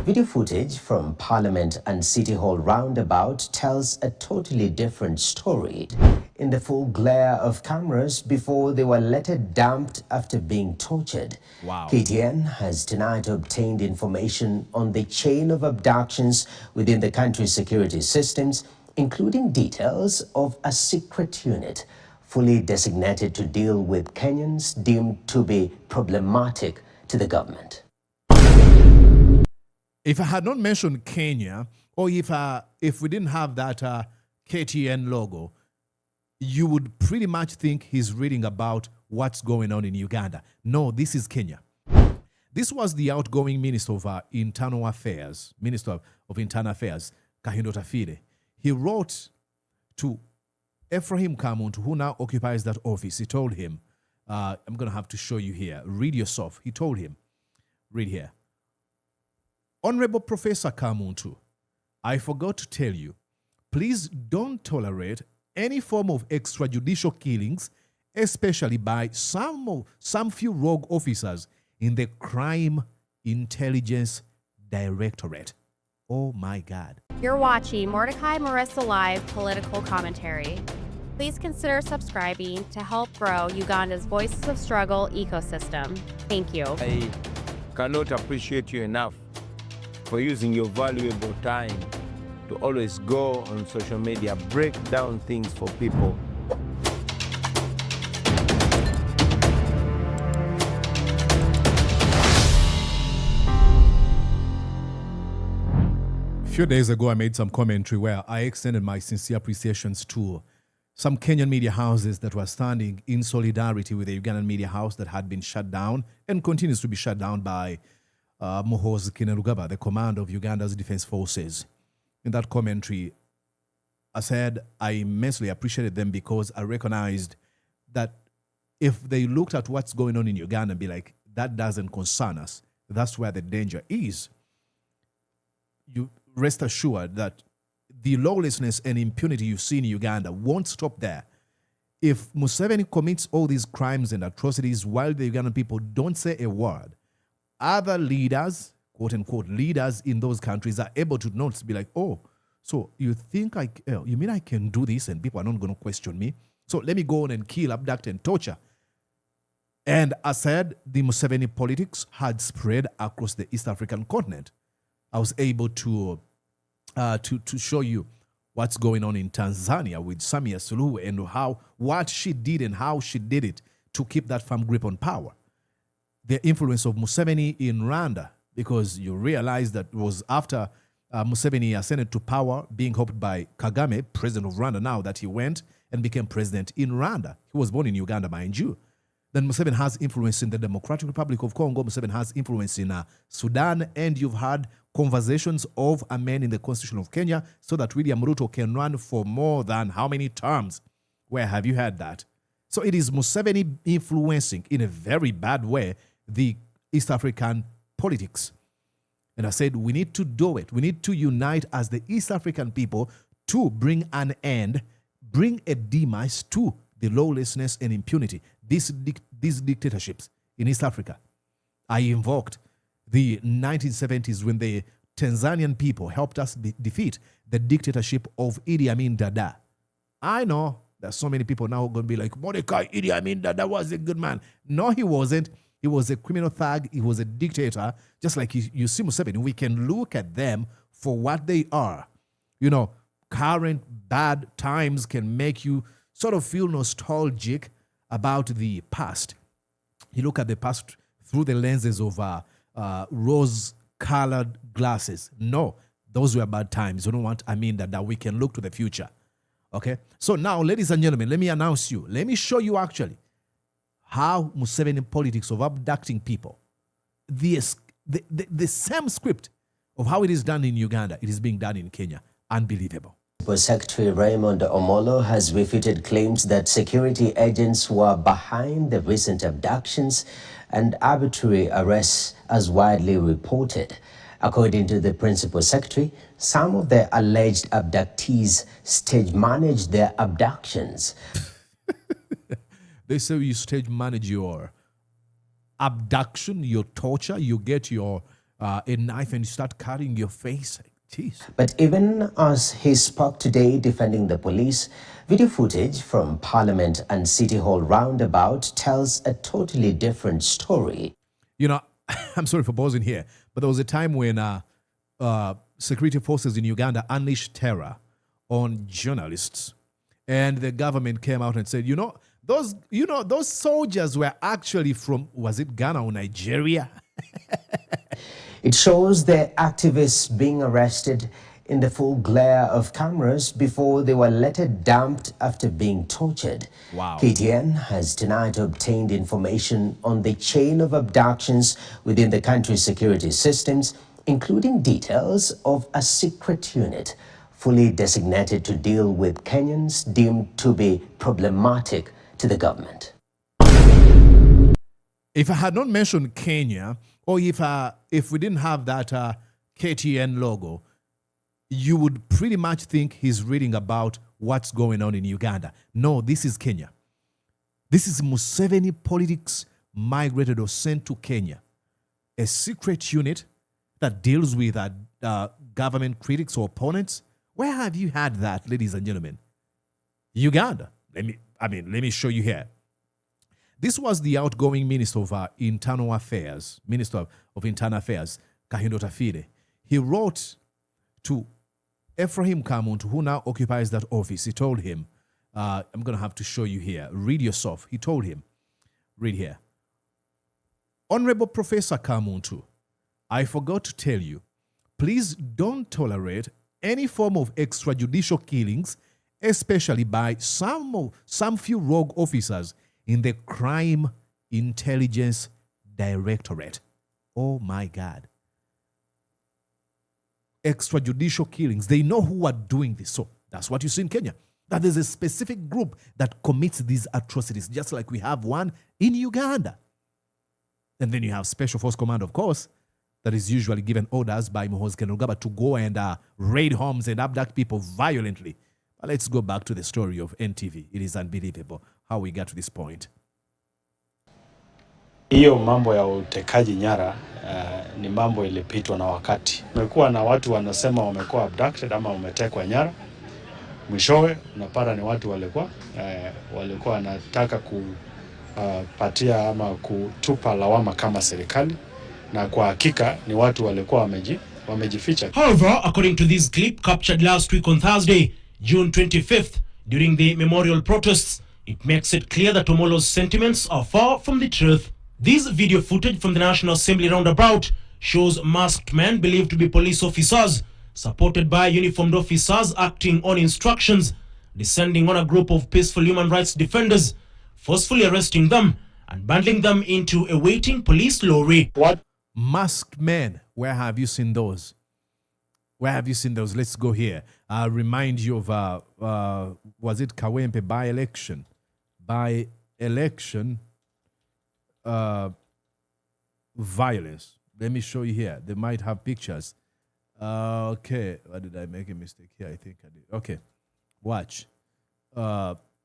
Video footage from Parliament and City Hall roundabout tells a totally different story. In the full glare of cameras before they were later dumped after being tortured. Wow. KTN has tonight obtained information on the chain of abductions within the country's security systems, including details of a secret unit fully designated to deal with Kenyans deemed to be problematic to the government. If I had not mentioned Kenya, or if we didn't have that KTN logo, you would pretty much think he's reading about what's going on in Uganda. No, this is Kenya. This was the outgoing Minister of Internal Affairs, Kahindo Tafire. He wrote to Ephraim Kamuntu, who now occupies that office. He told him, I'm going to have to show you here. Read yourself. He told him, read here. Honorable Professor Kamuntu, I forgot to tell you, please don't tolerate any form of extrajudicial killings, especially by some few rogue officers in the Crime Intelligence Directorate. Oh my God. You're watching Mordecai Marissa Live Political Commentary. Please consider subscribing to help grow Uganda's Voices of Struggle ecosystem. Thank you. I cannot appreciate you enough for using your valuable time to always go on social media, break down things for people. A few days ago, I made some commentary where I extended my sincere appreciations to some Kenyan media houses that were standing in solidarity with the Ugandan media house that had been shut down and continues to be shut down by Muhoozi Kainerugaba, the commander of Uganda's defense forces. In that commentary, I said I immensely appreciated them because I recognized that if they looked at what's going on in Uganda and be like, that doesn't concern us, that's where the danger is. You rest assured that the lawlessness and impunity you see in Uganda won't stop there. If Museveni commits all these crimes and atrocities while the Ugandan people don't say a word, other leaders, quote unquote, leaders in those countries are able to not be like, oh, so you think you mean I can do this and people are not going to question me? So let me go on and kill, abduct, and torture. And I said the Museveni politics had spread across the East African continent. I was able to show you what's going on in Tanzania with Samia Suluhu and what she did and how she did it to keep that firm grip on power. The influence of Museveni in Rwanda, because you realize that it was after Museveni ascended to power, being helped by Kagame, president of Rwanda now, that he went and became president in Rwanda. He was born in Uganda, mind you. Then Museveni has influence in the Democratic Republic of Congo. Museveni has influence in Sudan. And you've had conversations of a man in the Constitution of Kenya so that William Ruto can run for more than how many terms? Where have you had that? So it is Museveni influencing in a very bad way the East African politics. And I said, we need to do it. We need to unite as the East African people to bring an end, bring a demise to the lawlessness and impunity, these dictatorships in East Africa. I invoked the 1970s when the Tanzanian people helped us defeat the dictatorship of Idi Amin Dada. I know there's so many people now going to be like, Mordecai, Idi Amin Dada was a good man. No, he wasn't. He was a criminal thug. He was a dictator. Just like you see Museveni, we can look at them for what they are. You know, current bad times can make you sort of feel nostalgic about the past. You look at the past through the lenses of rose-colored glasses. No, those were bad times. You don't want, that we can look to the future. Okay? So now, ladies and gentlemen, let me announce you. Let me show you actually how Museveni politics of abducting people, the same script of how it is done in Uganda, it is being done in Kenya. Unbelievable. Secretary Raymond Omolo has refuted claims that security agents were behind the recent abductions and arbitrary arrests as widely reported. According to the Principal Secretary, some of the alleged abductees stage managed their abductions. They say you stage manage your abduction, your torture, you get your a knife and you start cutting your face. Jeez. But even as he spoke today defending the police, video footage from Parliament and City Hall roundabout tells a totally different story. You know, I'm sorry for pausing here, but there was a time when security forces in Uganda unleashed terror on journalists, and the government came out and said, those soldiers were actually from, was it Ghana or Nigeria? It shows the activists being arrested in the full glare of cameras before they were later dumped after being tortured. Wow. KTN has tonight obtained information on the chain of abductions within the country's security systems, including details of a secret unit fully designated to deal with Kenyans deemed to be problematic to the government. If I had not mentioned Kenya, or if we didn't have that KTN logo, you would pretty much think he's reading about what's going on in Uganda. No, this is Kenya. This is Museveni politics migrated or sent to Kenya. A secret unit that deals with government critics or opponents. Where have you had that, ladies and gentlemen? Uganda. Let me show you here. This was the outgoing Minister of Internal Affairs, Minister of Internal Affairs, Kahindo Tafire. He wrote to Ephraim Kamuntu, who now occupies that office. He told him, I'm going to have to show you here. Read yourself. He told him, read here. Honorable Professor Kamuntu, I forgot to tell you, please don't tolerate any form of extrajudicial killings, especially by some few rogue officers in the Crime Intelligence Directorate. Oh my God. Extrajudicial killings. They know who are doing this. So that's what you see in Kenya. That there's a specific group that commits these atrocities, just like we have one in Uganda. And then you have Special Force Command, of course, that is usually given orders by Muhoozi Kainerugaba to go and raid homes and abduct people violently. But let's go back to the story of NTV. It is unbelievable how we got to this point. Hiyo mambo ya utekaji nyara ni mambo ilipitwa na wakati. Kumekuwa na watu wanasema wamekuwa abducted ama wametekwa nyara. Mwishowe unapata ni watu walikuwa wanataka kupatia ama kutupa lawama kama serikali, na kwa hakika ni watu walikuwa wamejificha. However, according to this clip captured last week on Thursday, June 25th, during the memorial protests, it makes it clear that Omolo's sentiments are far from the truth. This video footage from the National Assembly roundabout shows masked men believed to be police officers, supported by uniformed officers acting on instructions, descending on a group of peaceful human rights defenders, forcefully arresting them and bundling them into a waiting police lorry. What? Masked men, where have you seen those? Where have you seen those? Let's go here. I'll remind you of, was it Kawempe by-election? By-election violence. Let me show you here. They might have pictures. Okay. Why did I make a mistake here? I think I did. Okay. Watch.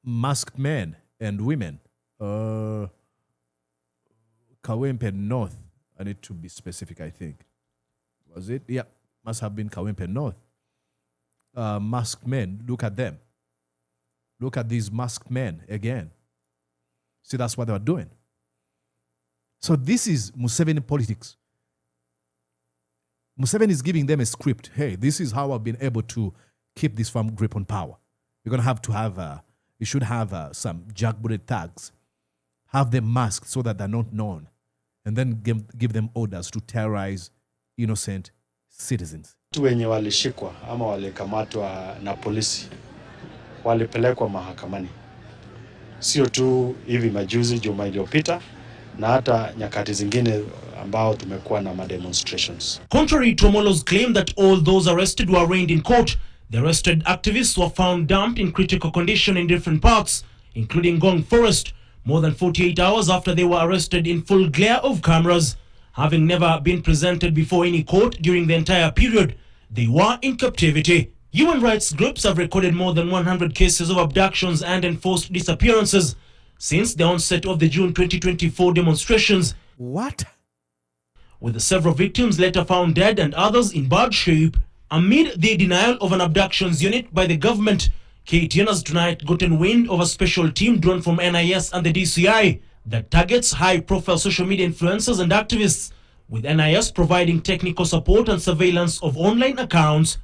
Masked men and women. Kawempe North. I need to be specific, I think. Was it? Yeah. Must have been Kawempe North. Masked men. Look at them. Look at these masked men again. See, that's what they were doing. So this is Museveni politics. Museveni is giving them a script. Hey, this is how I've been able to keep this firm grip on power. You're going to have you should have some jackbooted thugs. Have them masked so that they're not known. And then give them orders to terrorize innocent citizens. Watu wenye walishikwa ama walikamatwa na polisi walipelekwa mahakamani. Sio tu hivi majuzi juma iliyopita, na hata nyakati zingine ambao tumekuwa na demonstrations. Contrary to Omolo's claim that all those arrested were arraigned in court, the arrested activists were found dumped in critical condition in different parts, including Ngong Forest, more than 48 hours after they were arrested in full glare of cameras. Having never been presented before any court during the entire period, they were in captivity. Human rights groups have recorded more than 100 cases of abductions and enforced disappearances since the onset of the June 2024 demonstrations. What? with several victims later found dead and others in bad shape. Amid the denial of an abductions unit by the government, KTN has tonight gotten wind of a special team drawn from NIS and the DCI that targets high-profile social media influencers and activists, with NIS providing technical support and surveillance of online accounts.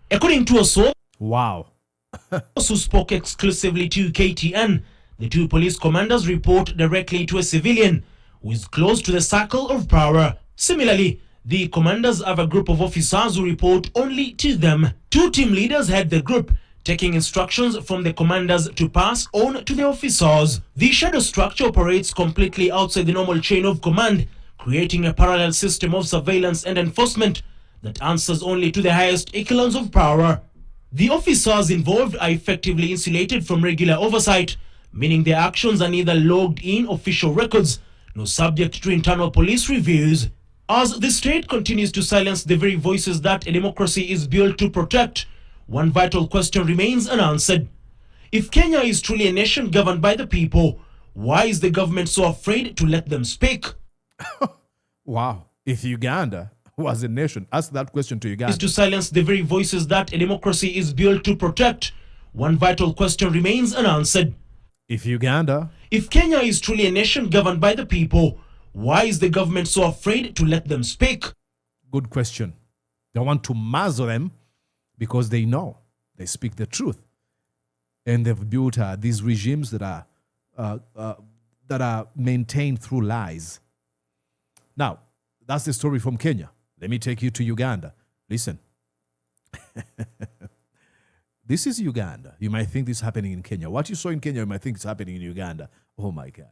According to a source who spoke exclusively to KTN, the two police commanders report directly to a civilian who is close to the circle of power. Similarly, the commanders have a group of officers who report only to them. Two team leaders head the group, taking instructions from the commanders to pass on to the officers. The shadow structure operates completely outside the normal chain of command, creating a parallel system of surveillance and enforcement that answers only to the highest echelons of power. The officers involved are effectively insulated from regular oversight, meaning their actions are neither logged in official records nor subject to internal police reviews. As the state continues to silence the very voices that a democracy is built to protect, one vital question remains unanswered. If Kenya is truly a nation governed by the people, why is the government so afraid to let them speak? Wow. If Uganda was a nation, ask that question to Uganda. Is to silence the very voices that a democracy is built to protect. One vital question remains unanswered. If Kenya is truly a nation governed by the people, why is the government so afraid to let them speak? Good question. They want to muzzle them because they know they speak the truth, and they've built these regimes that are maintained through lies. Now, that's the story from Kenya. Let me take you to Uganda. Listen. This is Uganda. You might think this is happening in Kenya. What you saw in Kenya, you might think it's happening in Uganda. Oh my God.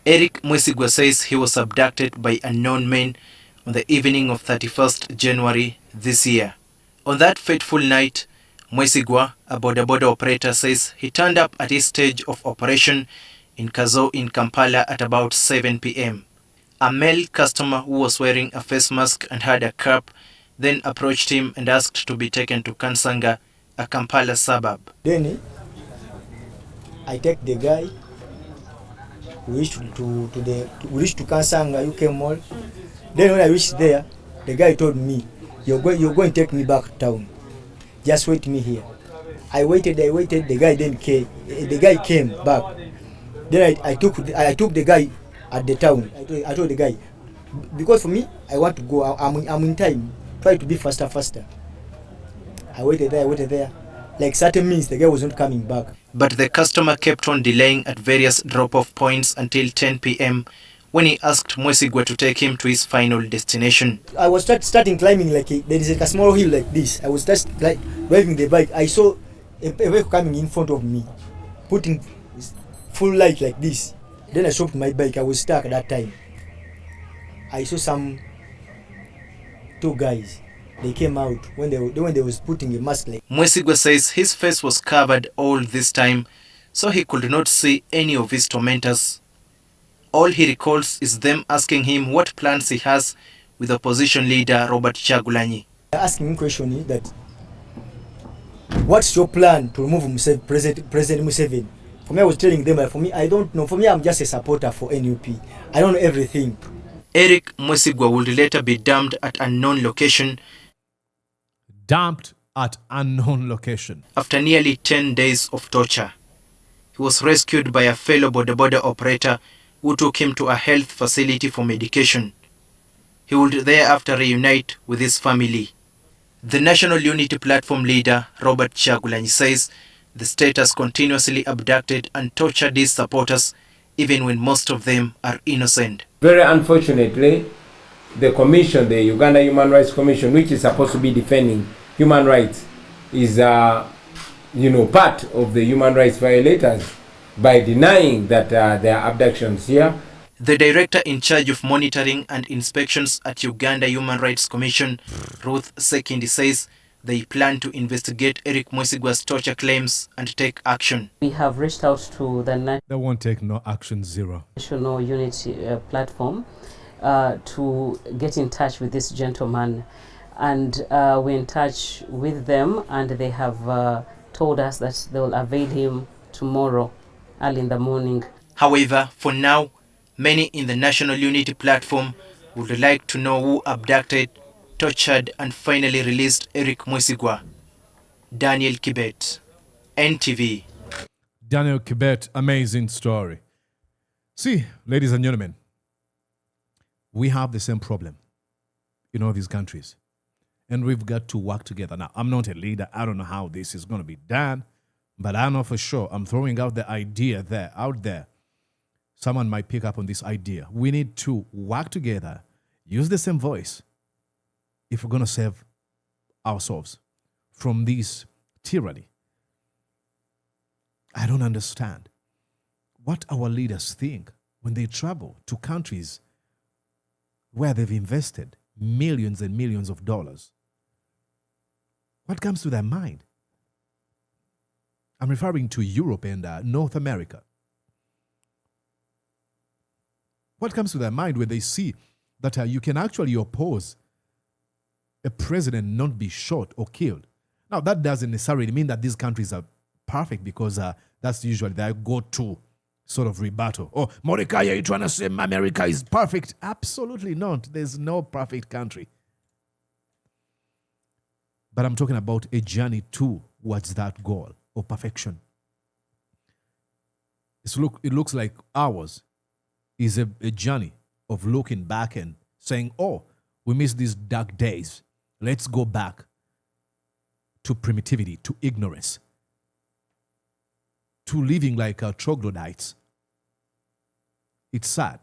Eric Mwesigwa says he was abducted by unknown men on the evening of 31st January this year. On that fateful night, Mwesigwa, a boda operator, says he turned up at his stage of operation in Kazo in Kampala at about 7 p.m. A male customer who was wearing a face mask and had a cap then approached him and asked to be taken to Kansanga, a Kampala suburb. Then I take the guy. We reached to Kansanga UK Mall. Then when I reached there, the guy told me, "You're going to take me back to town. Just wait me here." I waited. The guy then came. The guy came back. Then I took the guy at the town. I told the guy, because for me, I want to go. I'm in time. Try to be faster. I waited there. Like certain minutes, the guy wasn't coming back. But the customer kept on delaying at various drop-off points until 10 p.m. when he asked Mwesigwa to take him to his final destination. I was starting climbing there is a small hill like this. I was just like driving the bike. I saw a vehicle coming in front of me, putting full light like this. Then I stopped my bike. I was stuck at that time. I saw two guys. They came out when they was putting a mask. Mwesigwa says his face was covered all this time, so he could not see any of his tormentors. All he recalls is them asking him what plans he has with opposition leader Robert Kyagulanyi. Asking him question that, what's your plan to remove President Museveni? For me, I was telling them, for me, I don't know. For me, I'm just a supporter for NUP. I don't know everything. Eric Mwesigwa would later be dumped at unknown location. After nearly 10 days of torture. He was rescued by a fellow boda operator who took him to a health facility for medication. He would thereafter reunite with his family. The National Unity Platform leader, Robert Kyagulanyi, says the state has continuously abducted and tortured his supporters, even when most of them are innocent. Very unfortunately, the commission, the Uganda Human Rights Commission, which is supposed to be defending human rights, is part of the human rights violators by denying that there are abductions here. The director in charge of monitoring and inspections at Uganda Human Rights Commission, Ruth Sekindi, says they plan to investigate Eric Mwesigwa's torture claims and take action. We have reached out to the They won't take no action, zero. National Unity Platform to get in touch with this gentleman, and we're in touch with them, and they have told us that they will avail him tomorrow early in the morning. However, for now, many in the National Unity Platform would like to know who abducted, tortured, and finally released Eric Mwesigwa. Daniel Kibet, NTV. Daniel Kibet, amazing story. See, ladies and gentlemen, we have the same problem in all these countries, and we've got to work together. Now, I'm not a leader. I don't know how this is going to be done, but I know for sure I'm throwing out the idea out there. Someone might pick up on this idea. We need to work together, use the same voice if we're going to save ourselves from this tyranny. I don't understand what our leaders think when they travel to countries where they've invested millions and millions of dollars. What comes to their mind? I'm referring to Europe and North America. What comes to their mind when they see that you can actually oppose a president not be shot or killed? Now, that doesn't necessarily mean that these countries are perfect, because that's usually their go-to sort of rebuttal. Oh, Mordecai, are you trying to say America is perfect? Absolutely not. There's no perfect country. But I'm talking about a journey towards that goal of perfection. It looks like ours is a journey of looking back and saying, oh, we missed these dark days. Let's go back to primitivity, to ignorance, to living like troglodytes. It's sad,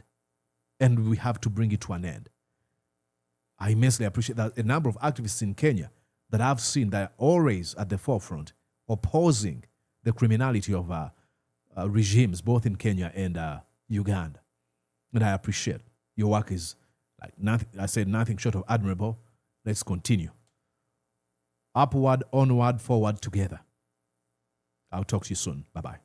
and we have to bring it to an end. I immensely appreciate that a number of activists in Kenya that I've seen that are always at the forefront opposing the criminality of regimes, both in Kenya and Uganda. And I appreciate your work is like nothing. I said nothing short of admirable. Let's continue. Upward, onward, forward together. I'll talk to you soon. Bye-bye.